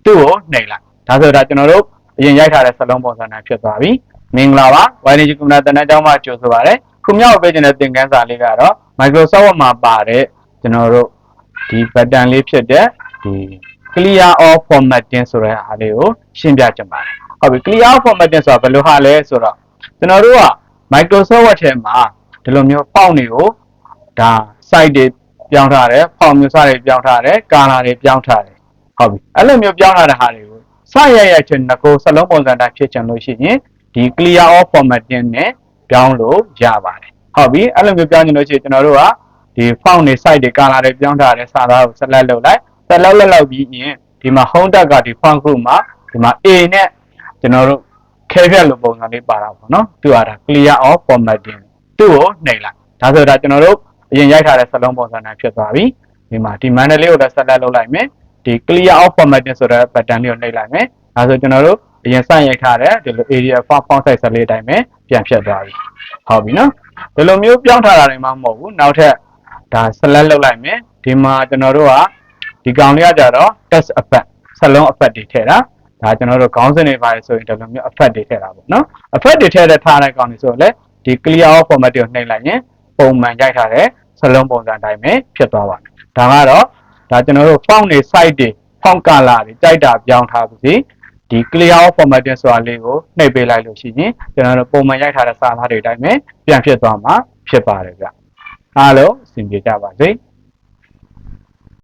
သူ့ကိုနှိပ်လိုက်ဒါဆိုဒါကျွန်တော်တို့အရင်ရိုက်ထားတဲ့စလုံးပုံစံနဲ့ဖြစ်သွားပြီမင်္ဂလာပါ YNG ကွန်ပျူတာတနက်ကျောင်းမှာကြိုဆိုပါရစေခုမြောက်ပေးခြင်းတဲ့သင်ခန်းစာလေးကတော့ Microsoft Word မှာပါတဲ့ကျွန်တော်တို့ဒီ button လေးဖြစ်တဲ့ဒီ clear all formatting ဆိုတဲ့အားလေးကိုရှင်းပြချင်ပါတယ်ဟုတ်ပြီ clear all formatting ဆိုတာဘယ်လိုဟာလဲဆိုတော့ကျွန်တော်တို့က Microsoft Word ထဲမှာဒီလိုမျိုးပေါက်တွေကိုဒါ site တွေပြောင်းထားတယ်ဖောင်မျိုးစတွေပြောင်းထားတယ် color တွေပြောင်းထားတယ်ဟုတ်ပြီအဲ့လိုမျိုးပြောင်းထားတဲ့ဟာတွေကိုစရချင်းငကိုစလုံးပုံစံတိုင်းဖြစ်ချင်လို့ရှိရင်ဒီ clear all formatting နဲ့ပြောင်းလို့ရပါတယ်ဟုတ်ပြီအဲ့လိုမျိုးပြောင်းချင်လို့ရှိရင်ကျွန်တော်တို့ကဒီ font တွေ site တွေ color တွေပြောင်းထားတဲ့စာသားကို select လုပ်လိုက် select လုပ်ပြီးရင်ဒီမှာ home tab ကဒီ font group မှာဒီမှာ A နဲ့ကျွန်တော်တို့ခဲဖြတ်လို့ပုံစံလေးပါတာပေါ့နော်သူကဒါ clear all formatting သူ့ကိုနှိပ်လိုက်ဒါဆိုဒါကျွန်တော်တို့အရင်ရိုက်ထားတဲ့စလုံးပုံစံတိုင်းဖြစ်သွားပြီဒီမှာဒီ manual လေးကိုလည်း select လုပ်လိုက်မယ်ဒီ clear all formatting ဆိုတဲ့ button လေးကိုနှိပ်လိုက်မယ်ဒါဆိုကျွန်တော်တို့အရင်စရိုက်ထားတဲ့ဒီလို area font size 14အတိုင်းပဲပြန်ဖြတ်သွားပြီဟုတ်ပြီနော်ဒီလိုမျိုးပြောင်းထားတာတွေမှမဟုတ်ဘူးနောက်ထပ်ဒါ select လုပ်လိုက်မယ်ဒီမှာကျွန်တော်တို့ကဒီကောင်လေးကကြတော့ text effect စလုံး effect တွေထည့်တာဒါကျွန်တော်တို့ခေါင်းစဉ်တွေပါတယ်ဆိုရင်ဒီလိုမျိုး effect တွေထည့်တာပေါ့နော် effect တွေထည့်တဲ့ထားတဲ့ကောင်တွေဆိုတော့လေဒီ clear all formatting ကိုနှိပ်လိုက်ရင်ပုံမှန်ရိုက်ထားတဲ့စလုံးပုံစံအတိုင်းပဲဖြစ်သွားပါမယ်ဒါကတော့ဒါကျွန်တော်တို့ font တွေ site တွေ font color တွေကြိုက်တာပြောင်းထားပါစေဒီ clear all formatting ဆိုတာလေးကိုနှိပ်ပေးလိုက်လို့ရှိရင်ကျွန်တော်တို့ပုံမှန်ရိုက်ထားတဲ့စာသားတွေအတိုင်းပဲပြန်ဖြစ်သွားမှာဖြစ်ပါတယ်ဗျအားလုံးအဆင်ပြေကြပါစေ